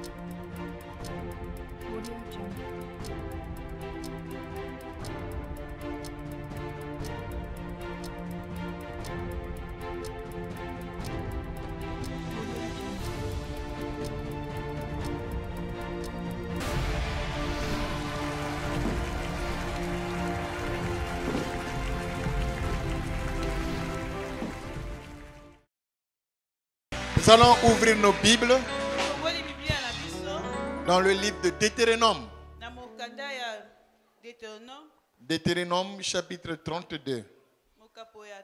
Audio Jungle. Audio Jungle. Nous allons ouvrir nos Bibles Tongoli Biblia na biso dans le livre de Deutéronome. na mokanda ya Deutéronome Deutéronome chapitre 32. mokapo ya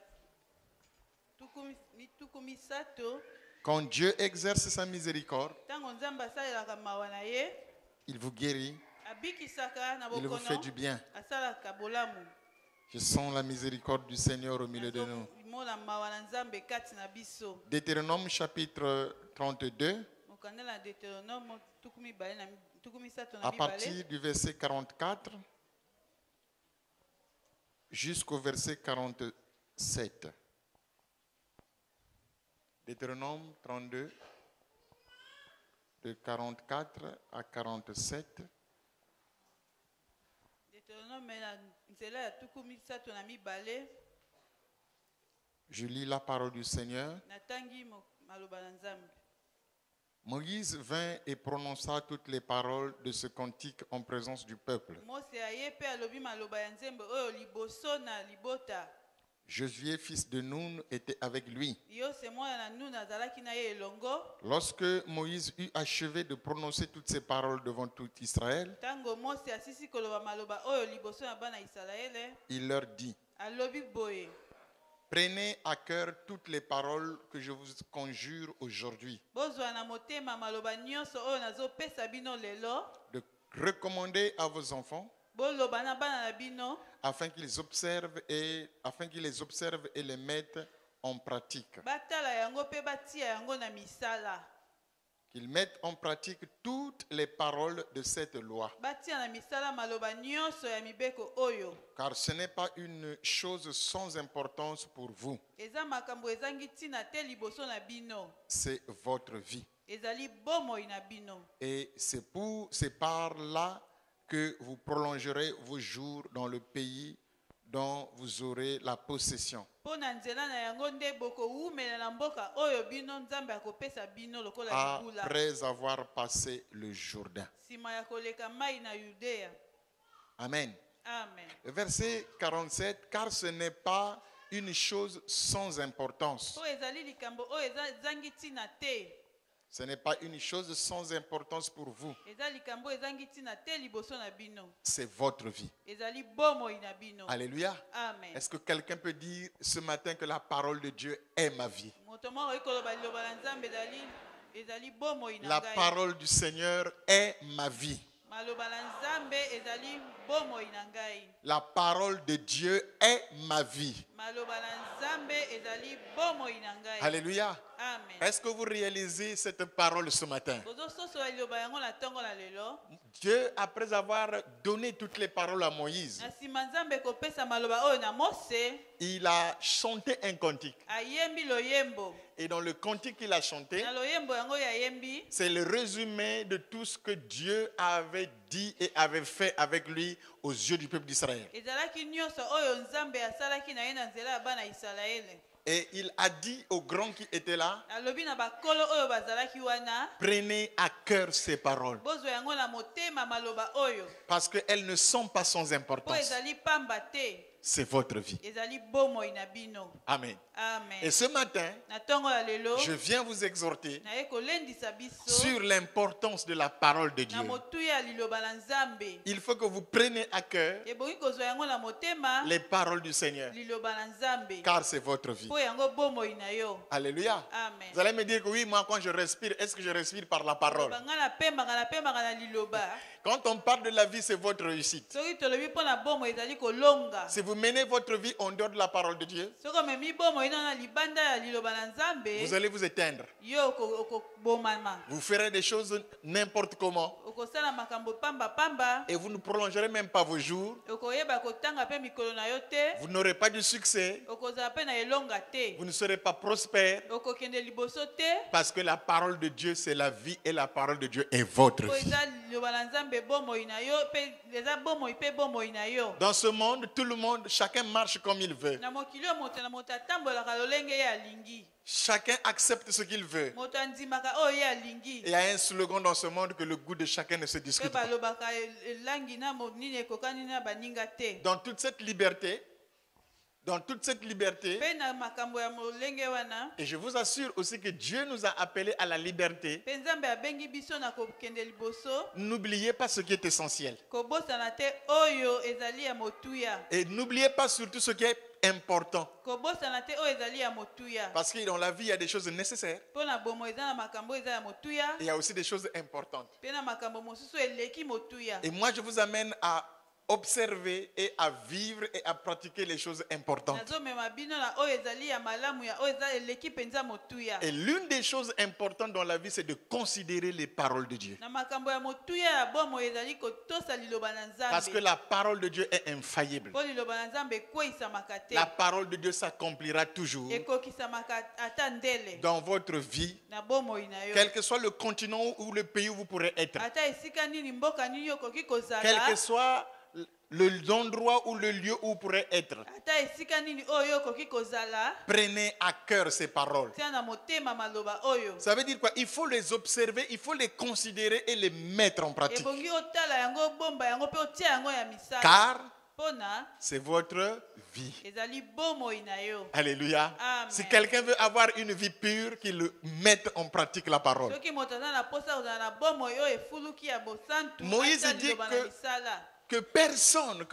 tuku misato. Quand Dieu exerce sa miséricorde, Ntango Nzambe asalelaka mawa na ye il vous guérit, abikisaka na il vous fait bokono du bien. asalaka bolamu. Je sens la miséricorde du Seigneur au milieu de nous. Mona mawa na Nzambe kati na biso. Deutéronome chapitre 32, Mokanda na Deutéronome tuku misato na à mibale partir du verset 44 jusqu'au verset 47. Deutéronome 32, de 44 à 47. Deutéronome na nzela ya tuku misato na mibale. Je lis la parole du Seigneur. Natangi maloba na Nzambe. Moïse vint et prononça toutes les paroles de ce cantique en présence du peuple. Mose aye pe alobi maloba ya Nzambe oyo liboso na libota. Josué, fils de Nun, était avec lui. Yose mwana na Nuni azalaki na ye elongo. Lorsque Moïse eut achevé de prononcer toutes ces paroles devant tout Israël, Tango Mose asisi koloba maloba oyo liboso na bana Israele, il leur dit: alobi boye. Prenez à cœur toutes les paroles que je vous conjure aujourd'hui, Bozwa na motema maloba nyonso oyo nazopesa bino lelo. de recommander à vos enfants, Boloba na bana na bino afin qu'ils les observent et les mettent en pratique. batala yango pe batia yango na misala. Qu'ils mettent en pratique toutes les paroles de cette loi. Batia na misala maloba nyonso ya mibeko oyo. Car ce n'est pas une chose sans importance pour vous. Eza makambo ezangi tina te liboso na bino. C'est votre vie. Ezali bomoi na bino. Et c'est par là que vous prolongerez vos jours dans le pays dont vous aurez la possession. Pona nzela na yango nde boko umela na mboka oyo bino Nzambe akopesa bino lokola libula. Après avoir passé le Jourdain. Sima ya koleka mai na Yudea. Amen. Amen. Verset 47, car ce n'est pas une chose sans importance. Po ezali likambo oyo ezangi tina te. Ce n'est pas une chose sans importance pour vous. Ezali likambo ezangi tina te liboso na bino. C'est votre vie. Ezali bomoi na bino. Alléluia. Amen. Est-ce que quelqu'un peut dire ce matin que la parole de Dieu est ma vie? Moto moko ikoloba liloba la Nzambe ezali bomoi na La ngai. parole du Seigneur est ma vie. Maloba la Nzambe ezali bomoi na ngai. La parole de Dieu est ma vie. Maloba la Nzambe ezali bomoi na ngai. Alléluia. Amen. Est-ce que vous réalisez cette parole ce matin? Bozososola liloba yango na ntongo na lelo. Dieu, après avoir donné toutes les paroles à Moïse, Na nsima Nzambe kopesa maloba oyo na Mose, il a chanté un cantique. ayembi loyembo. Et dans le cantique qu'il a chanté, Na loyembo yango ya yembi, c'est le résumé de tout ce que Dieu avait dit et avait fait avec lui aux yeux du peuple d'Israël. ezalaki nyonso oyo Nzambe asalaki na ye na nzela ya bana Isalaele. Et il a dit aux grands qui étaient là: Alobi na bakolo oyo bazalaki wana, prenez à cœur ces paroles, bozwa yango na motema maloba oyo. parce qu'elles ne sont pas sans Po importance. ezali pamba te, C'est votre vie. ezali bomoi na bino. Amen. Amen. Et ce matin, Na ntongo ya lelo, je viens vous exhorter naye kolendisa biso sur l'importance de la parole de Dieu. na motuya ya liloba la Nzambe. Il faut que vous preniez à cœur Ebongi kozwa yango na motema les paroles du Seigneur, liloba la Nzambe. car c'est votre vie. Po yango bomoi na yo. Alléluia. Amen. Vous allez me dire que oui, moi quand je respire, est-ce que je respire par la parole? Banga na pembaka na liloba. Quand on parle de la vie, c'est votre réussite. Soki tolobi mpo na bomoi ezali kolonga. Si vous menez votre vie en dehors de la parole de Dieu, soki omemi bomoi na libanda ya liloba na nzambe vous allez vous éteindre. yo okobomama Vous ferez des choses n'importe comment. okosala makambo pamba Et vous ne prolongerez même pas vos jours. okoyeba kotanga mpe mikolo na yo te Vous n'aurez pas de succès. okozala mpe na elonga te Vous ne serez pas prospère. okokende liboso te Parce que la parole de Dieu, c'est la vie et la parole de Dieu est votre po vie. eza liloba na nzambe bomoi na yo mpe eza bomoi mpe bomoi na yo Dans ce monde, tout le monde, chacun marche comme il veut. na mokili oyo moto na moto atambolaka lolenge ye alingi Chacun accepte ce qu'il veut. moto andimaka oyo ye alingi Et il y a un slogan dans ce monde que le goût de chacun ne se mpe discute pas. balobaka elangi na nini ekokani na baninga te Dans toute cette liberté, mpe na makambo ya molenge wana et je vous assure aussi que Dieu nous a appelés à la liberté, mpe nzambe abengi biso na kokende liboso n'oubliez pas ce qui est essentiel. kobosana te oyo ezali ya motuya Et n'oubliez pas surtout ce qui est important. kobosana te oyo ezali ya motuya Parce que dans la vie, il y a des choses nécessaires mpo na bomo eza na makambo eza ya motuya et il y a aussi des choses importantes. mpe na makambo mosusu eleki motuya Et moi, je vous amène à observer et à vivre et à pratiquer les choses importantes. nazomema bino na oyo ezali ya malamu ya oyo eza eleki mpenza motuya Et l'une des choses importantes dans la vie, c'est de considérer les paroles de Dieu. na makambo ya motuya ya bomo ezali kotosa liloba na Parce que nzambe la parole de Dieu est infaillible. mpo liloba na nzambe ekweyisamaka te La parole de Dieu s'accomplira toujours ekokisamaka ata ndele dans votre vie, na bomoi na yo quel que soit le continent ou le pays où vous pourrez être, ata esika nini mboka nini okoki quel kozala que soit l'endroit ou le lieu où vous pourrez être. ata esika nini oyo okoki kozala Prenez à cœur ces paroles. tia na motema maloba oyo Ça veut dire quoi? Il faut les observer, il faut les considérer et les mettre en pratique. ebongi otala yango obomba yango mpe otia yango ya misala Car mpona c'est votre vie. ezali bomoi na yo Alléluia. Amen. Si quelqu'un veut avoir une vie pure, qu'il mette en pratique la parole. soki moto aza na posa kozala na bomoi oyo efuluki ya bosantu Moïse atia dit liloba na que- misala Que personne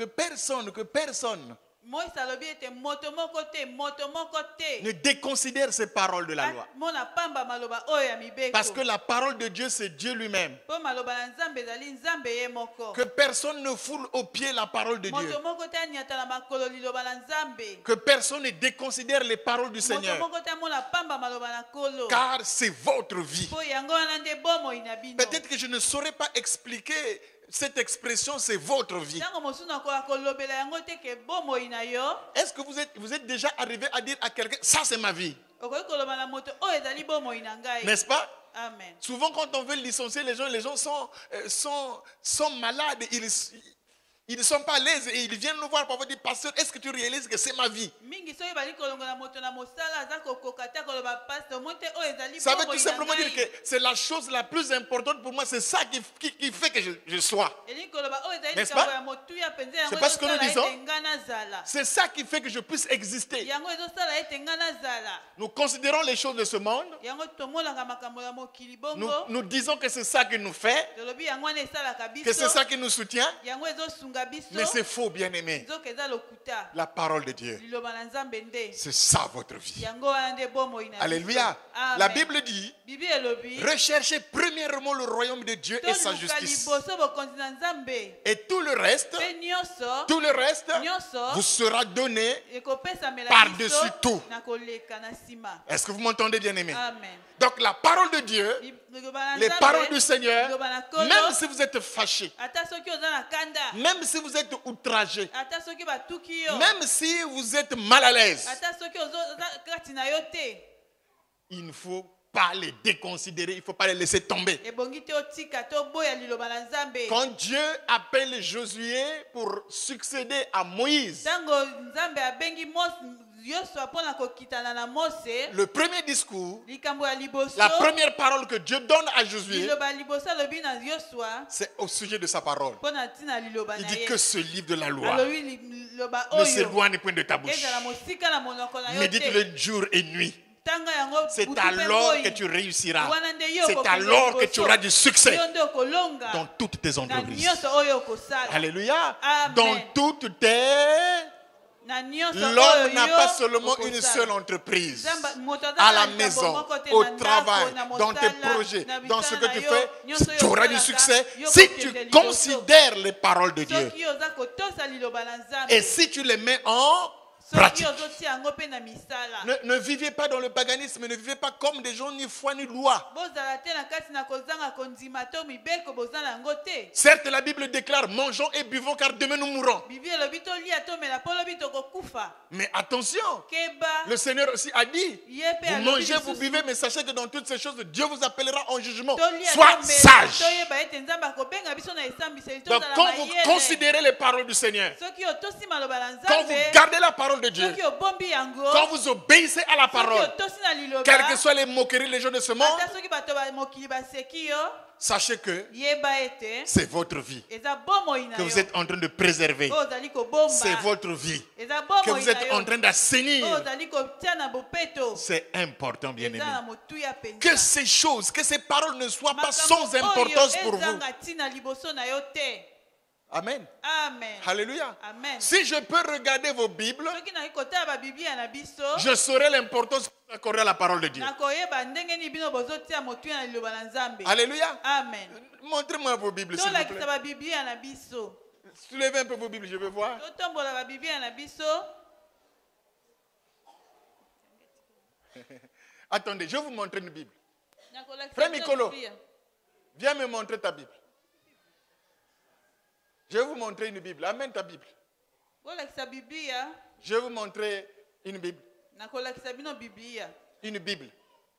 moïse alobi ete moto moko te ne déconsidère ces paroles de la loi. mona pamba maloba oyo ya mibeko Parce que la parole de Dieu, c'est Dieu lui-même. mpo maloba na nzambe ezali nzambe ye moko Que personne ne foule au pied la parole de Dieu. moto moko te aniata na makolo liloba na nzambe Que personne ne déconsidère les paroles du moto Seigneur. moko te amona pamba maloba na kolo Car c'est votre vie. mpo yango wana nde bomoi na bino Peut-être que je ne saurais pas expliquer cette expression, c'est votre vie. ntango mosusu nakoka kolobela yango te ke bomoi na yo Est-ce que vous êtes déjà arrivé à dire à quelqu'un, ça c'est ma vie? okoki koloba na moto oyo ezali bomoi na ngai N'est-ce pas? amen Souvent quand on veut licencier les gens sont malades, ils ne sont pas à l'aise et ils viennent nous voir pour dire, pasteur, est-ce que tu réalises que c'est ma vie? mingi soki bali kolongola moto na mosala aza kokoka te koloba paster moi te oyo ezali Ça veut bomoi tout na simplement dire que ngai c'est la chose la plus importante pour moi, c'est ça qui fait que je sois. elingi koloba oyo ezali N'est-ce likambo pas? ya motuya mpenza C'est yango pas ce que nous ezosala disons. ete nga nazala C'est ça qui fait que je puisse exister. yango ezosala ete nga nazala Nous considérons les choses de ce monde, yango tomonaka makambo ya mokili nous, bongo nous disons que c'est ça qui nous fait, tolobi yango wana esalaka que c'est biso ça qui nous soutient, yango ezosunga biso mais c'est faux, bien-aimé. nzoka eza lokuta La parole de Dieu, liloba na nzambe nde c'est ça votre vie. yango wana nde bomoi na Alléluia. Amen. La Bible dit, bibi elobi recherchez premièrement le royaume de Dieu et sa toluka justice. liboso bokonzi na nzambe Et tout le reste, mpe nyonso vous sera donné. ekopesamela Par-dessus biso tout. na koleka na nsima Est-ce que vous m'entendez, bien-aimé? amen Donc la parole de Dieu, liloba na les Nzambe, paroles du Seigneur, liloba na Nkolo, même si vous êtes fâché, ata soki oza na kanda même si vous êtes outragé, ata soki batuki yo même si vous êtes mal à l'aise, ata soki oza kati na yo te il ne faut pas les déconsidérer, il ne faut pas les laisser tomber. ebongi te otika te oboya liloba na nzambe Quand Dieu appelle Josué pour succéder à Moïse, ntango nzambe abengi yosua mpo na kokitana na mose le premier discours, likambo ya liboso la première parole que Dieu donne à Josué, liloba ya liboso alobi na yosua c'est au sujet de sa parole. mpo na ntina liloba Il na dit ye que ce livre de la loi alobi liloba ne oyo s'éloigne point de ta bouche. ezala mosika na monoko na yo te Médite-le jour et nuit. tanga yango C'est butu mpe alors moi. que tu réussiras. Wana nde yo C'est okokende alors que liboso. tu auras du succès yo nde okolonga dans toutes tes na entreprises. nyonso oyo okosala Alléluia. Amen. Dans toutes tes na nyonso L'homme oyo n'a yo pas seulement une okosala. seule entreprise. Nzambe- moto aza À na la likambo maison, moko te au na ndako, travail, na dans tes mosala, projets, na dans ce que bisala tu yo, fais, nyonso tu oyo auras du osalaka, succès yo si kokende tu liboso. considères les paroles de Dieu. Soki oza kotosa liloba na Nzambe, Et si tu les mets en soki pratique. ozotia yango mpe na misala, Ne vivez pas dans le paganisme, ne vivez pas comme des gens ni foi ni loi. bozala te na kati na kozanga kondima to mibeko boza na yango te. Certes, la Bible déclare, mangeons et buvons car demain nous mourrons. Bibi elobi tolia tomela mpo lobi tokokufa. Mais attention, Keba le Seigneur aussi a dit, ye mpe vous alobi mangez, vous lisusu, buvez, mais sachez que dans toutes ces choses, Dieu vous appellera en jugement. tolia Sois tomela, sage. toyeba ete Nzambe akobenga biso na esambiseli Donc tozala quand vous mayele. considérez les paroles du Seigneur, Soki otosi maloba na quand vous Nzambe, gardez la parole de Dieu, soki obombi yango, quand vous obéissez à la soki parole, otosi na liloba, quelles que soient les moqueries, les gens de ce monde, ata soki bato ba mokili baseki yo, sachez que yeba ete c'est votre vie eza bomoi na que yo vous êtes en train de préserver. oyo ozali kobomba, C'est votre vie eza que bomoi vous na êtes en yo train d'assainir. oyo ozali kotia na bopeto, C'est important, bien eza aimé. na motuya penza. Que ces choses, que ces paroles ne soient pas Makambo sans importance oyo pour vous. ezanga ntina liboso na yo te. Amen. Amen. Alléluia. Amen. Si je peux regarder vos Bibles, Soki naki kotala babiblia na biso, je saurai l'importance que vous accordez à la parole de Dieu. nakoyeba ndenge nini bino bozotia motuya na liloba na Nzambe. Alléluia. Amen. Montrez-moi vos Bibles, s'il vous Tolakisa plaît. babiblia na biso. Soulevez un peu vos Bibles, je veux voir. Totombola babiblia na biso. Attendez, je vais vous montrer une Bible. Nakolakisa Frère biso Mikolo. Biblia. Viens me montrer ta Bible. Je vais vous montrer une Bible. Amène ta Bible. Kolakisa biblia. Je vais vous montrer une Bible. Nakolakisa bino biblia. Une Bible.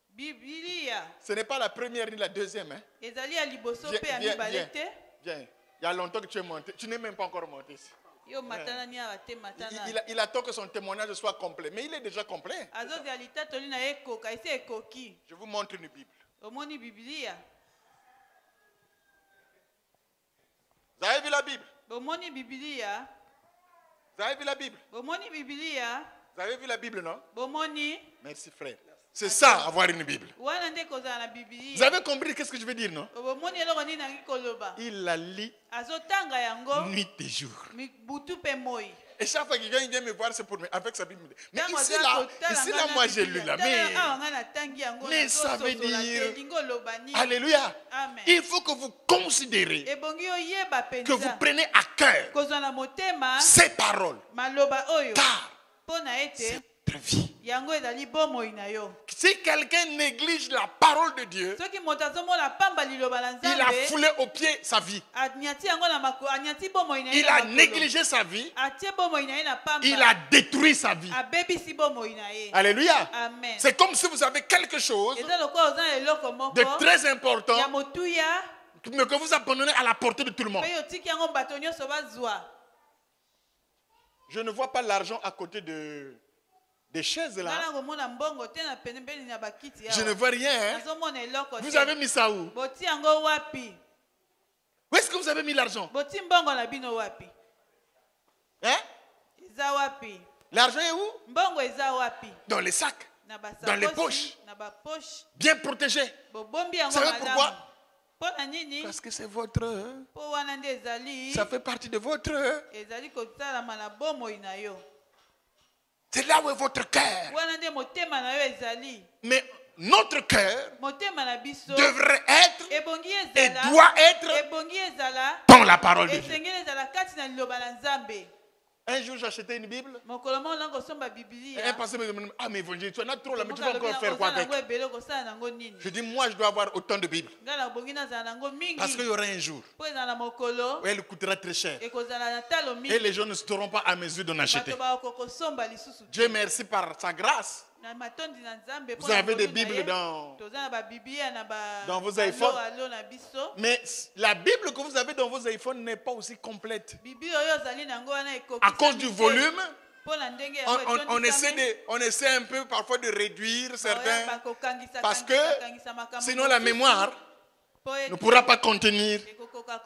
Biblia Ce n'est pas la première ni la deuxième. Hein. ezali ya liboso Viens, pe ya viens, mibale viens. te. Viens. Il y a longtemps que tu es monté. Tu n'es même pas encore monté ici. Yo matana ni awa te matana. Il attend que son témoignage soit complet. Mais il est déjà complet. Azozia litatoli na ekoka esi ekoki. Je vous montre une Bible. Omoni biblia. Vous avez vu la Bible? Bomoni biblia. Vous avez vu la Bible? Bomoni biblia. Vous avez vu la Bible, non? Bomoni. Merci, frère. C'est ça, avoir une Bible. Wana nde kozala na Vous biblia. avez compris qu'est-ce que je veux dire, non? Bomoni eloko nini nangi koloba. Il la lit Azotanga yango nuit et jour. butu pe moi. Et chaque fois qu'il vient me voir, c'est pour me, avec sa Bible. Mais Ntango ici, aza là, kotala ici, nga là, na moi, j'ai lu Biblia. là. Tala awa nga natangi yango, Mais ça veut nazososola dire- te, lingo oloba nini. Alléluia. Amen. Il faut que vous considérez, Ebongi oyeba que vous penza prenez à cœur kozwa na motema ces paroles. maloba oyo Car mpo na ete c'est votre vie. yango ezali bomoi na yo. Si quelqu'un néglige la parole de Dieu, Soki moto azomona pamba liloba na il a Nzambe, foulé au pied sa vie. anyati yango na makolo, anyati bomoi na ye Il na a makolo. négligé sa vie. Atie bomoi na ye na pamba. Il a détruit sa vie. Abebisi bomoi na ye. Alléluia. Amen. C'est comme si vous avez quelque chose Eza lokola oza na eloko moko de très important, ya motuya mais que vous abandonnez à la portée de tout le monde. mpe otiki yango bato nyonso bazwa. Je ne vois pas l'argent à côté des chaises là. Nga na komona mbongo te na pembeni na bakiti Je ne awa. vois rien. Hein. Nazomona eloko Vous te. avez mis ça où? Boti yango wapi? Où est-ce que vous avez mis l'argent? Boti mbongo na bino wapi? Hein? Eza wapi? L'argent est où? Mbongo eza wapi? Dans les sacs, Na Dans les basakoshi, poches. na bapoche. bien protégés. Bobombi yango Savez malamu. pourquoi? Mpo na nini? Parce que c'est votre. Mpo wana nde ezali. Ça fait partie de votre. Ezali kosalama na bomoi na yo. C'est là où est votre cœur. Wana nde motema na yo ezali. Mais notre cœur Motema na biso devrait être ebongi et ezala. doit être Ebongi ezala. dans la parole de Dieu. Esengeli ezala kati na liloba na Nzambe. Un jour, j'achetais une Bible. Mokolo moko nango somba Et un Biblia. pasteur me demande, ah mais évangile, tu en as trop là, mais tu Moka vas lobi encore na faire quoi kozala avec? nango ebele kosala nango nini? Je dis, moi, je dois avoir autant de Bibles. Nga na bongi nazala nango Parce qu'il mingi. y aura un jour Mpo ezala na mokolo où elle coûtera très cher. ekozala na talo Et mingi. les gens ne seront pas à mesure d'en acheter. Bato bakokosomba lisusu te. Dieu merci par sa grâce. Na matondi na Nzambe mpo Vous na avez des ngolu na Bibles ye. dans. Toza na babiblia na Dans vos iPhones. alo na biso. Mais la Bible que vous avez dans vos iPhones n'est pas aussi complète. Biblia oyo ozali nango wana ekoki. À cause du volume, Mpo na ndenge on, yango on essaie un peu parfois de réduire certains. bakokangisa Parce que kangisa makambo sinon la mosusu. mémoire Mpo ete ne pourra pas contenir, ekokoka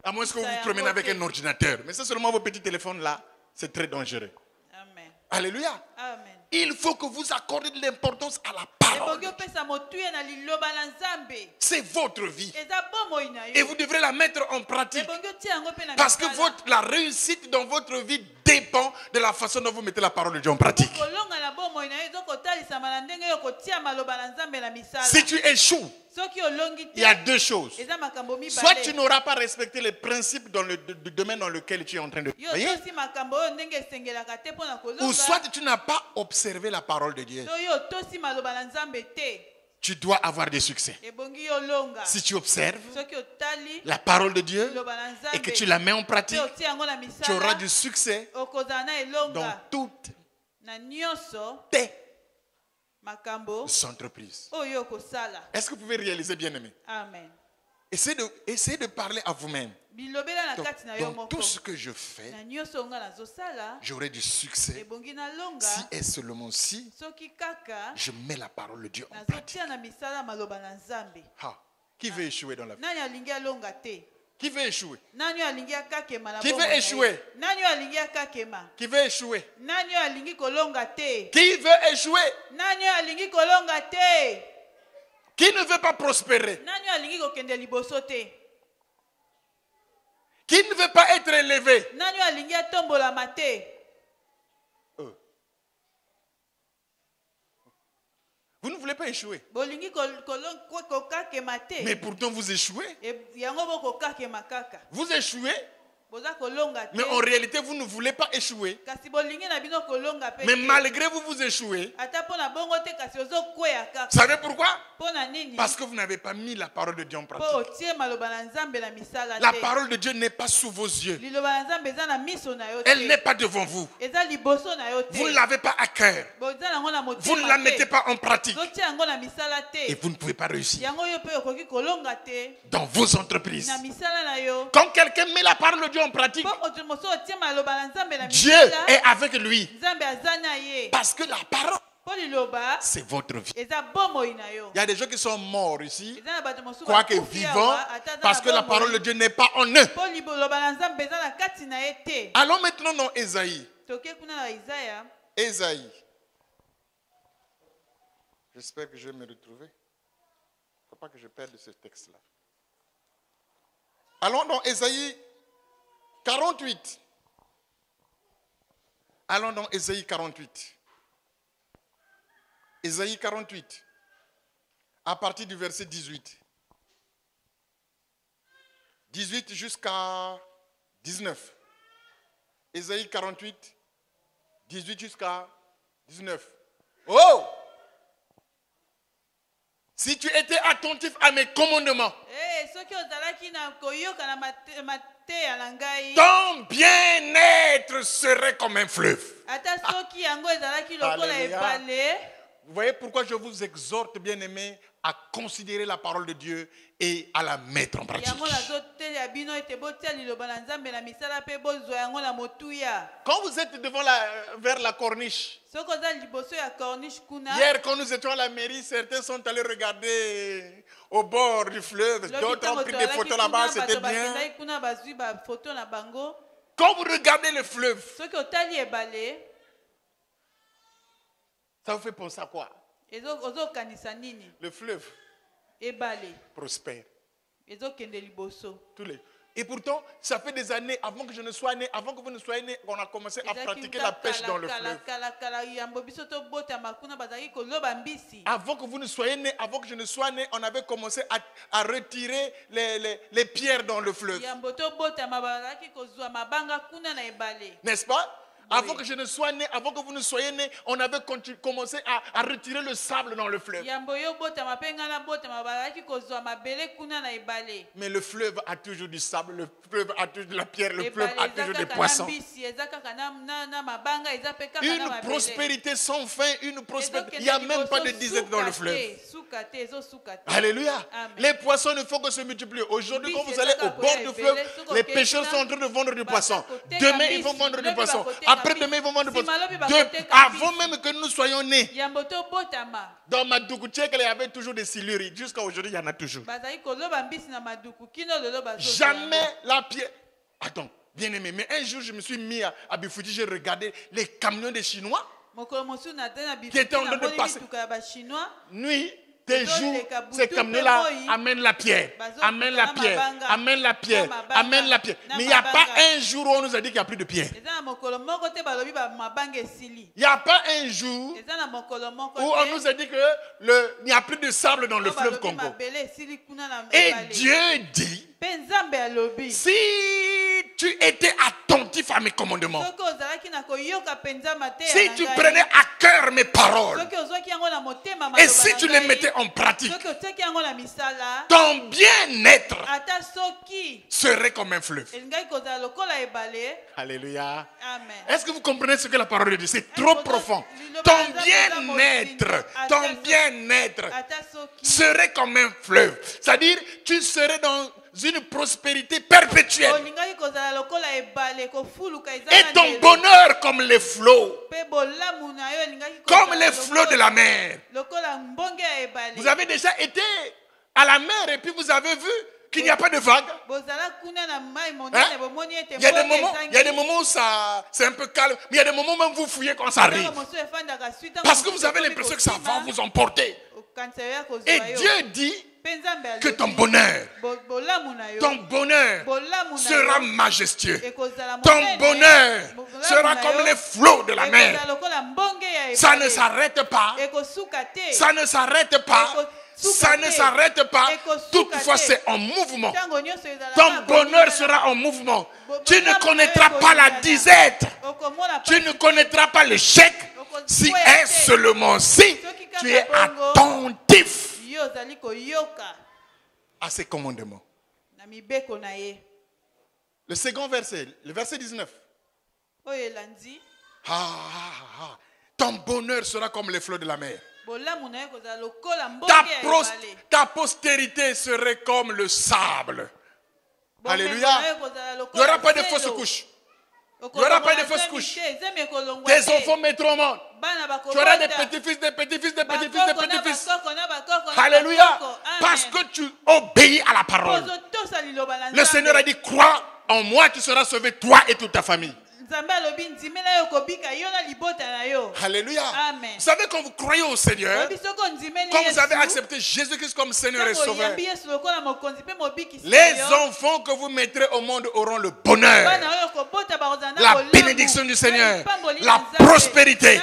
à moins que vous vous Ça, promeniez avec ok. un ordinateur. Mais c'est seulement vos petits téléphones là, c'est très dangereux. Amen. Alléluia. Amen. Il faut que vous accordez de l'importance à la parole. ebongi opesa motuya na liloba na nzambe C'est votre vie. eza bomoi na Et yo vous devrez la mettre en pratique. ebongi otia yango mpe na Parce que misala. la réussite dans votre vie dépend de la façon dont vous mettez la parole de Dieu en pratique. kolonga na bomoi na yo ezokotalisama na ndenge yo kotia maloba na nzambe na misala. Si tu échoues, soki olongi il y a te deux choses. eza makambo Soit tu mibale n'auras pas respecté les principes dans le domaine dans lequel tu es en train de yo travailler, tosi makambo oyo ndenge esengelaka te mpo na ou kolonga soit tu n'as pas observé la parole de Dieu. to yo tosi maloba na nzambe te Tu dois avoir des succès. ebongi yo olonga Si tu observes soki otali la parole de Dieu liloba na et que nzambe tu la mets en pratique, mpe otia yango na tu auras misala du succès okozala na dans elonga toutes na nyonso tes makambo entreprises. oyo okosala. Est-ce que vous pouvez réaliser, bien-aimé? Amen. Essayez de parler à vous-même. bilobela na Donc, kati na yo dans moko tout ce que je fais, na nyonso nga nazosala j'aurai du succès ebongi nalonga si et seulement si soki kaka je mets la parole de Dieu en pratique. nazotia na misala maloba na nzambe. Ah, qui veut échouer dans la vie? Nani alingi alonga te? Qui veut échouer? Nani oyo alingi akakema na Qui bomoi veut na ye? échouer? Nani oyo alingi akakema? Qui veut échouer? Nani oyo alingi kolonga te? Qui veut échouer? Nani oyo alingi kolonga te? Qui ne veut pas prospérer? Nani oyo alingi kokende liboso te? Qui ne veut pas être élevé? Nani oyo alingi atombolama te? Vous ne voulez pas échouer. Bolingi kokakema te? Mais pourtant vous échouez. Yango bokokakema kaka. Vous échouez, Boza kolonga te. mais en réalité vous ne voulez pas échouer. Kasi bolingi na bino kolonga pe Mais te. malgré vous échouez. Ata pona bongo te kasi ozokweya Vous kaka. savez pourquoi? Pona nini? Parce que vous n'avez pas mis la parole de Dieu en Po pratique. otie maloba na nzambe na misala La te. parole de Dieu n'est pas sous vos yeux. Liloba na nzambe eza na miso na yo Elle n'est te. pas devant vous. Eza liboso na yo te. Vous ne l'avez pas à cœur. Boza nango na motema Vous ne la te. mettez pas en pratique. Zotia yango na misala Et te. vous ne pouvez pas réussir Yango yo pe okoki kolonga te. dans vos entreprises. Na misala na yo. Quand quelqu'un met la parole de Dieu en pratique, Po moso otie maloba na nzambe na Dieu misala. est avec lui. Nzambe aza na ye. Parce que la parole, Po liloba c'est votre vie. eza bomoi na yo. Il y a des gens qui sont morts ici, Eza na bato mosusu quoique bakufi vivants, awa, ata aza parce na que la bomoi. parole de Dieu n'est pas en eux. Po liloba na nzambe eza na kati na ye te. Allons maintenant dans Ésaïe. Toke kuna na Isaya. Ésaïe. J'espère que je vais me retrouver. Il ne faut pas que je perde ce texte-là. Allons dans Ésaïe 48. Allons dans Ésaïe 48. Ésaïe 48. À partir du verset 18. 18 jusqu'à 19. Ésaïe 48. 18 jusqu'à 19. Oh! Si tu étais attentif à mes commandements, Soki ozalaki na koyoka na mateya na ngai. ton bien-être serait comme un fleuve. Ata soki yango ezalaki lokola Alléluia. ebale. Vous voyez pourquoi je vous exhorte, bien-aimés, à considérer la parole de Dieu et à la mettre en pratique. Yango nazotelia bino ete botia liloba na nzambe na misala pe bozwa yango na motuya. Quand vous êtes vers la corniche, Soki oza liboso ya corniche kuna. hier quand nous étions à la mairie, certains sont allés regarder au bord du fleuve, Lobi d'autres ont ntango pris des toalaki photos kuna, là-bas, bato c'était bien. bakendaki kuna bazwi bafoto na bango. Quand vous regardez le fleuve, Soki otali ebale. ça vous fait penser à quoi? Ozokanisa nini? Le fleuve Ebale. prospère. Ezokende liboso. Et pourtant, ça fait des années, avant que je ne sois né, avant que vous ne soyez né, qu'on a commencé à pratiquer la pêche dans le fleuve. Avant que vous ne soyez né, avant que je ne sois né, on avait commencé à retirer les pierres dans le fleuve. N'est-ce pas? Avant que je ne sois né, avant que vous ne soyez né, on avait commencé à retirer le sable dans le fleuve. Mais le fleuve a toujours du sable, le fleuve a toujours de la pierre, le fleuve a toujours des poissons. Une prospérité sans fin, une prospérité. Il n'y a même pas de disette dans le fleuve. Alléluia. Les poissons ne font que se multiplier. Aujourd'hui, quand vous allez au bord du fleuve, les pêcheurs sont en train de vendre du poisson. Demain, ils vont vendre du poisson. Après-demain, ils vont vendre du poisson. Avant même que nous soyons nés, dans Madougoutiek, il y avait toujours des silures. Jusqu'à aujourd'hui, il y en a toujours. Jamais la pierre. Attends, bien aimé, mais un jour, je me suis mis à Bifouti, j'ai regardé les camions des Chinois. qui était en train de passer. Nuit, tes jours, c'est comme nous là, amène la pierre, amène la pierre, amène la pierre, amène la pierre. Mais il n'y a pas un jour où on nous a dit qu'il n'y a plus de pierre. Il n'y a pas un jour où on nous a dit qu'il n'y a plus de sable dans le fleuve Congo. Et Dieu dit, si tu étais attentif à mes commandements, si tu prenais à cœur mes paroles, et si tu les mettais en pratique, ton bien-être serait comme un fleuve. Alléluia. Est-ce que vous comprenez ce que la parole dit? C'est trop profond. Ton bien-être serait comme un fleuve. C'est-à-dire, tu serais dans une prospérité perpétuelle. Et ton bonheur comme les flots. Comme les flots de la mer. Vous avez déjà été à la mer et puis vous avez vu qu'il n'y a pas de vagues. Hein? Il y a des moments où c'est un peu calme, mais il y a des moments où même vous fouillez quand ça arrive. Parce que vous avez l'impression que ça va vous emporter. Et Dieu dit que ton bonheur sera majestueux. Ton bonheur sera comme les flots de la mer. Ça ne s'arrête pas. Ça ne s'arrête pas. Ça ne s'arrête pas. Toutefois, c'est en mouvement. Ton bonheur sera en mouvement. Tu ne connaîtras pas la disette. Tu ne connaîtras pas l'échec. Si est seulement si tu es attentif à ses commandements. Le second verset, le verset 19. Ton bonheur sera comme les flots de la mer. Ta postérité serait comme le sable. Alléluia. Il n'y aura pas de fausses couches. Il n'y aura pas de fausses couches. Tes enfants mettront au monde. Tu auras des petits-fils, des petits-fils, des petits-fils, des petits-fils. Alléluia. Parce que tu obéis à la parole. Le Seigneur a dit, crois en moi, tu seras sauvé, toi et toute ta famille. Alléluia. Amen. Vous savez, quand vous croyez au Seigneur, quand vous avez accepté Jésus-Christ comme Seigneur et Sauveur, les enfants que vous mettrez au monde auront le bonheur, la bénédiction du Seigneur, la prospérité.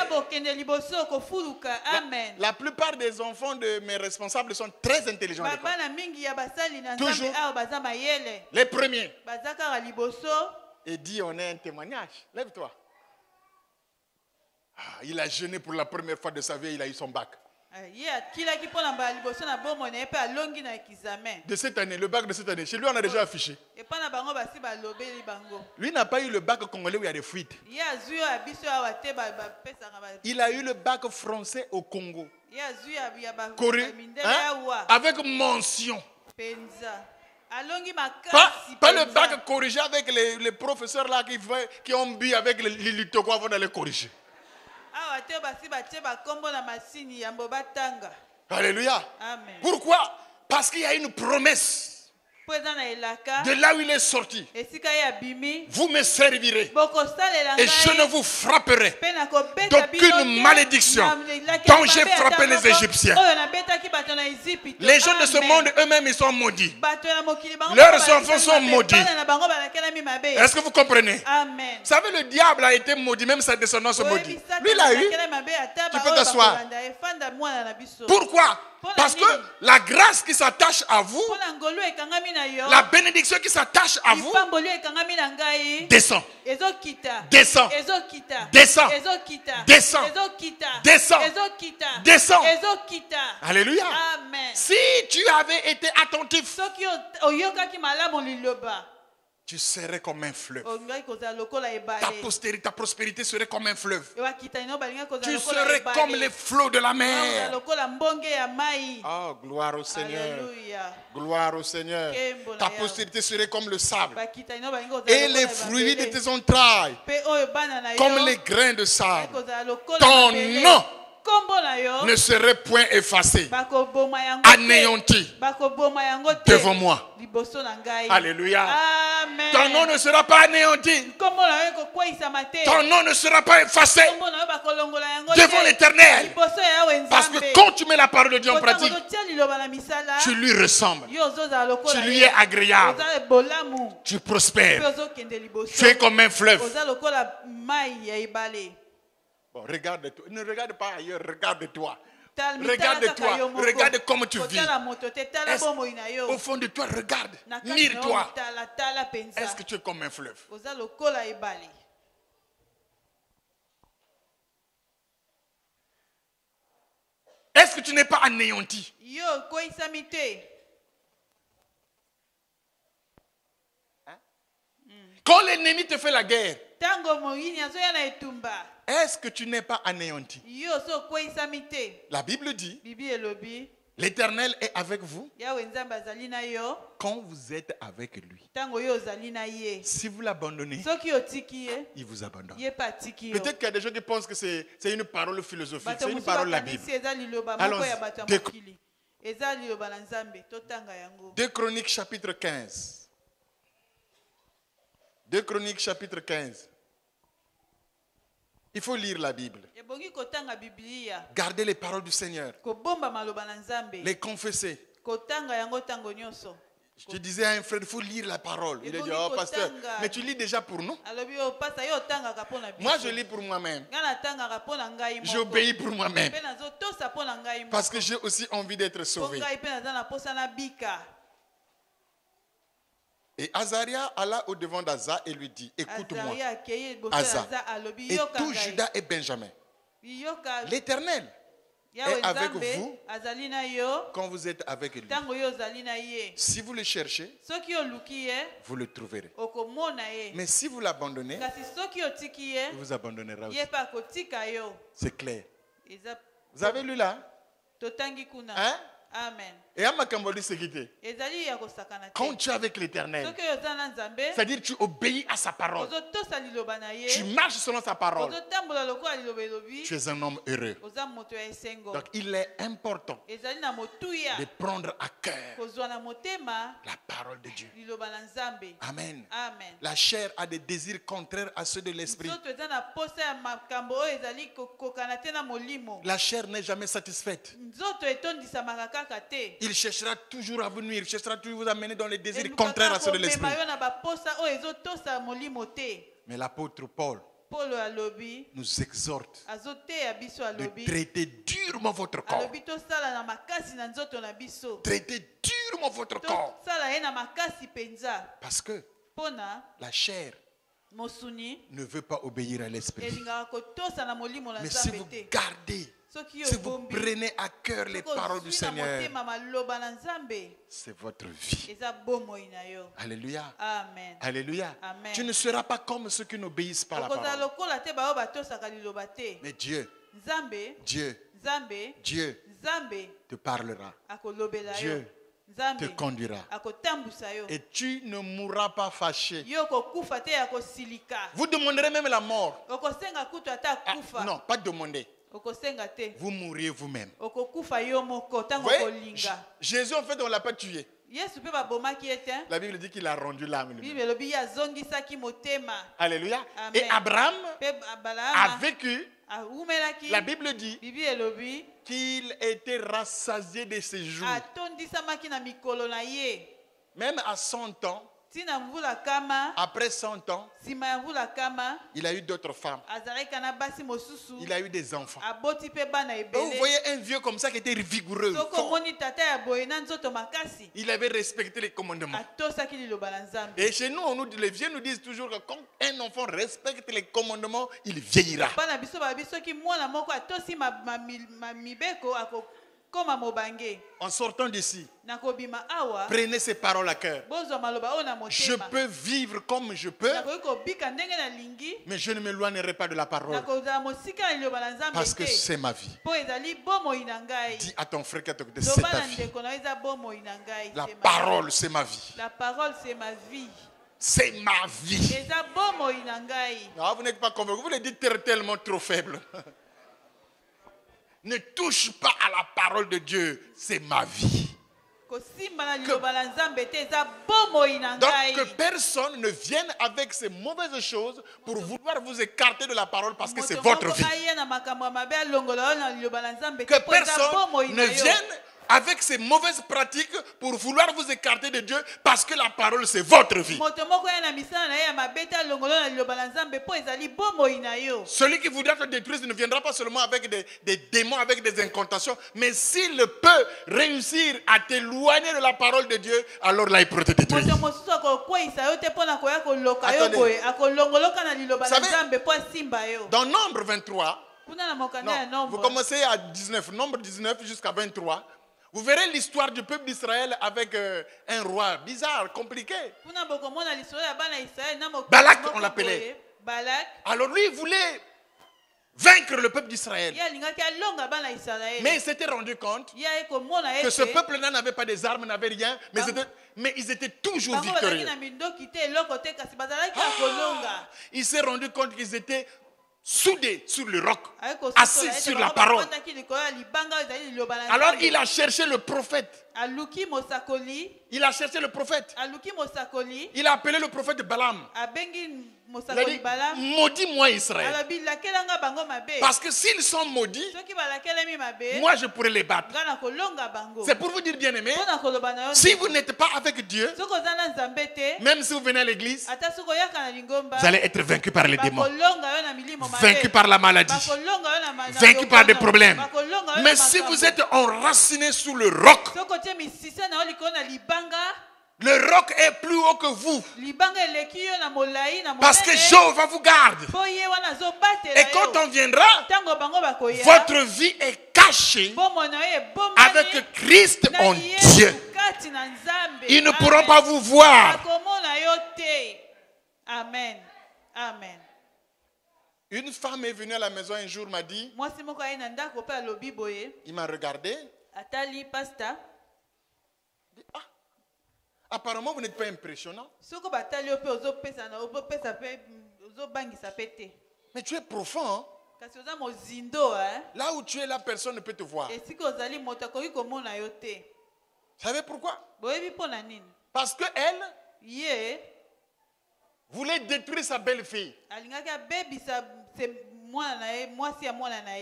La plupart des enfants de mes responsables sont très intelligents. Toujours les premiers. Et dit, on a un témoignage. Lève-toi. Il a jeûné pour la première fois de sa vie, il a eu son bac. De cette année, le bac de cette année, chez lui on a déjà affiché. Lui n'a pas eu le bac congolais où il y a des fuites. Il a eu le bac français au Congo. Avec mention. Pas le bac corrigé avec les professeurs là qui ont bu avec les litoko avant d'aller corriger. Alléluia. Amen. Pourquoi? Parce qu'il y a une promesse. De là où il est sorti, vous me servirez et je ne vous frapperai d'aucune malédiction dont j'ai frappé les Égyptiens. Les gens de ce monde eux-mêmes ils sont maudits. Leurs enfants sont maudits. Est-ce que vous comprenez? Amen. Vous savez, le diable a été maudit, même sa descendance maudite. Lui il a eu. Tu peux t'asseoir. Pourquoi? Parce que la grâce qui s'attache à vous, la bénédiction qui s'attache à vous, descend. Descend. Descend. Descend. Descend. Alléluia. Amen. Si tu avais été attentif, tu serais comme un fleuve. Ta postérité, ta prospérité serait comme un fleuve. Tu serais comme les flots de la mer. Oh, gloire au Seigneur. Alléluia. Gloire au Seigneur. Ta postérité serait comme le sable. Et les fruits de tes entrailles, comme les grains de sable. Ton nom ne serait point effacé, anéanti devant moi. Alléluia. Amen. Ton nom ne sera pas anéanti. Ton nom ne sera pas effacé devant l'Éternel. Parce que quand tu mets la parole de Dieu en pratique, tu lui ressembles. Tu lui es agréable. Tu prospères. Tu es comme un fleuve. Bon, regarde-toi. Ne regarde pas ailleurs, regarde-toi. Regarde-toi, regarde comment tu vis. Au fond de toi, regarde, mire-toi. Est-ce que tu es comme un fleuve? Est-ce que tu n'es pas anéanti? Hein? Quand l'ennemi te fait la guerre, est-ce que tu n'es pas anéanti? La Bible dit, l'Éternel est avec vous quand vous êtes avec lui. Si vous l'abandonnez, il vous abandonne. Peut-être qu'il y a des gens qui pensent que c'est une parole philosophique, c'est une parole de la Bible. Allons-y. 2 Chroniques chapitre 15. 2 Chroniques chapitre 15. Il faut lire la Bible. Garder les paroles du Seigneur. Les confesser. Je disais à un frère, il faut lire la parole. Il a dit, oh pasteur, mais tu lis déjà pour nous. Moi je lis pour moi-même. J'obéis pour moi-même. Parce que j'ai aussi envie d'être sauvé. Et Azaria alla au devant d'Aza et lui dit, écoute-moi, Asa, et tout Juda et Benjamin. L'Éternel est avec vous quand vous êtes avec lui. Si vous le cherchez, vous le trouverez. Mais si vous l'abandonnez, il vous abandonnera aussi. C'est clair. Vous avez lu là? Hein? Amen. Et à ma cambodie, c'est quitté. Quand tu es avec l'Éternel, c'est-à-dire tu obéis à sa parole. Tu marches selon sa parole. Tu es un homme heureux. Donc il est important de prendre à cœur la parole de Dieu. Amen. La chair a des désirs contraires à ceux de l'esprit. La chair n'est jamais satisfaite. Il cherchera toujours à vous nuire, il cherchera toujours à vous amener dans les désirs contraires à ceux de l'esprit. Mais l'apôtre Paul nous exhorte de traiter durement votre corps. Traiter durement votre corps. Parce que la chair ne veut pas obéir à l'esprit. Mais si vous gardez, si vous prenez à cœur les paroles du Seigneur, c'est votre vie. Alléluia. Amen. Alléluia. Amen. Tu ne seras pas comme ceux qui n'obéissent pas à la parole. Mais Dieu te parlera. Dieu te conduira. Et tu ne mourras pas fâché. Vous demanderez même la mort. Non, pas demander. Vous mourriez vous-même. Vous voyez, Jésus, en fait, on ne l'a pas tué. La Bible dit qu'il a rendu l'âme. Alléluia. Amen. Et Abraham a vécu. La Bible dit qu'il était rassasié de ses jours. Même à 100 ans. Après 100 ans, il a eu d'autres femmes. Il a eu des enfants. Vous voyez un vieux comme ça qui était vigoureux. Fort. Il avait respecté les commandements. Et chez nous, les vieux nous disent toujours que quand un enfant respecte les commandements, il vieillira. En sortant d'ici, prenez ces paroles à cœur. Je peux vivre comme je peux, mais je ne m'éloignerai pas de la parole. Parce que c'est ma vie. Dis à ton frère que c'est ta vie. La parole, c'est ma vie. La parole, c'est ma vie. C'est ma vie. Non, vous n'êtes pas convaincu. Vous le dites tellement trop faible. ne touche pas à la parole de Dieu, c'est ma vie. Donc que personne ne vienne avec ces mauvaises choses pour vouloir vous écarter de la parole parce que c'est votre vie. Que personne ne vienne avec ces mauvaises pratiques pour vouloir vous écarter de Dieu parce que la parole c'est votre vie. Celui qui voudra te détruire ne viendra pas seulement avec des démons, avec des incantations, mais s'il peut réussir à t'éloigner de la parole de Dieu, alors là il pourra te détruire. Attendez. Vous savez, dans Nombre 23, non, vous commencez à 19, Nombre 19 jusqu'à 23. Vous verrez l'histoire du peuple d'Israël avec un roi bizarre, compliqué. Balak, on l'appelait. Alors lui, il voulait vaincre le peuple d'Israël. Mais il s'était rendu compte que ce peuple-là n'avait pas des armes, n'avait rien, mais ils étaient toujours victorieux. Il s'est rendu compte qu'ils étaient soudés sur le roc, assis sur la parole. Alors il a cherché le prophète. Il a cherché le prophète. Il a appelé le prophète Balaam. Il a dit, maudis-moi Israël. Parce que s'ils sont maudits, moi je pourrais les battre. C'est pour vous dire, bien aimé, si vous n'êtes pas avec Dieu, même si vous venez à l'église, vous allez être vaincu par les démons, vaincu par la maladie, vaincu par des problèmes. Mais si vous êtes enraciné sous le roc, le roc est plus haut que vous. Parce que Jéhovah vous garde. Et quand on viendra, votre vie est cachée avec Christ en Dieu. Ils ne pourront pas vous voir. Amen. Amen. Une femme est venue à la maison un jour, m'a dit, il m'a regardé. Ah, apparemment, vous n'êtes pas impressionnant. Mais tu es profond. Hein? Là où tu es, là, personne ne peut te voir. Vous savez pourquoi? Parce qu'elle voulait détruire sa belle-fille.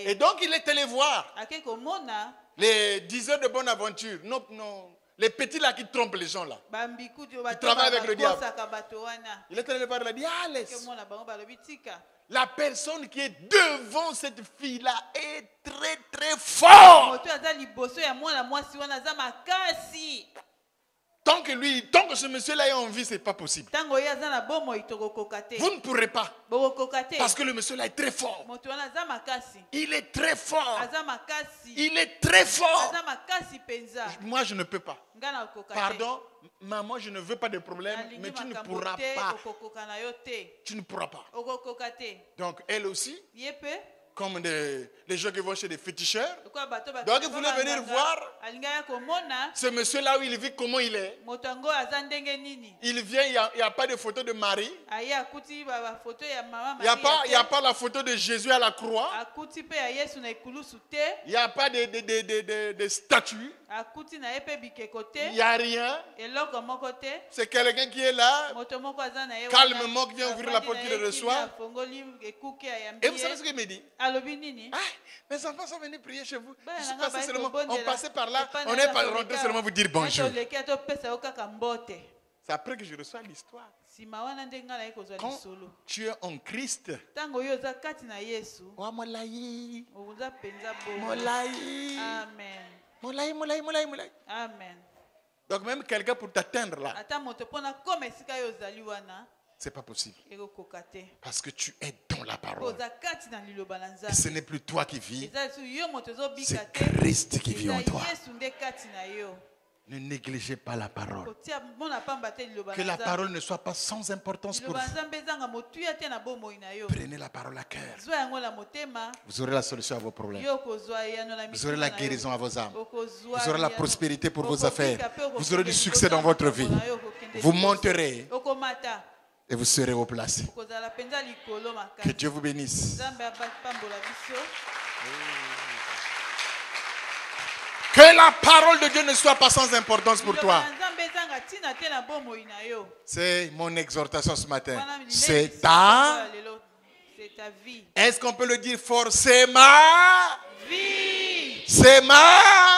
Et donc, il est allé voir les diseurs de bonne aventure. Non, les petits là qui trompent les gens là. Qui travaillent avec le diable. Il est allé voir, il a dit, ah, laisse. La personne qui est devant cette fille-là est très très forte. Tant que ce monsieur-là est en vie, ce n'est pas possible. Vous ne pourrez pas. Parce que le monsieur-là est très fort. Il est très fort. Il est très fort. Moi, je ne peux pas. Pardon, maman, je ne veux pas de problème, mais tu ne pourras pas. Tu ne pourras pas. Donc, elle aussi, comme les gens qui vont chez des féticheurs. Donc, il voulait venir voir ce monsieur-là où il vit, comment il est. Il vient, il n'y a pas de photo de Marie. Il n'y a pas la photo de Jésus à la croix. Il n'y a pas de statues. Il n'y a rien. C'est quelqu'un qui est là, calmement, qui vient ouvrir la porte, qui le reçoit. Et vous savez ce qu'il me dit? Ah, mes enfants sont venus prier chez vous. Je suis passé seulement, on passait par là, on n'est pas rentré seulement vous dire bonjour. C'est après que je reçois l'histoire. Quand tu es en Christ, Amen. Donc même quelqu'un pour t'atteindre là, c'est pas possible. Parce que tu es dans la parole. Et ce n'est plus toi qui vis, c'est Christ qui vit en toi. Ne négligez pas la parole. Que la parole ne soit pas sans importance pour vous. Prenez la parole à cœur. Vous aurez la solution à vos problèmes. Vous aurez la guérison à vos âmes. Vous aurez la prospérité pour vos affaires. Vous aurez du succès dans votre vie. Vous monterez et vous serez au placé. Que Dieu vous bénisse. Que la parole de Dieu ne soit pas sans importance pour toi. C'est mon exhortation ce matin. C'est ta vie. Est-ce qu'on peut le dire fort? C'est ma vie. C'est ma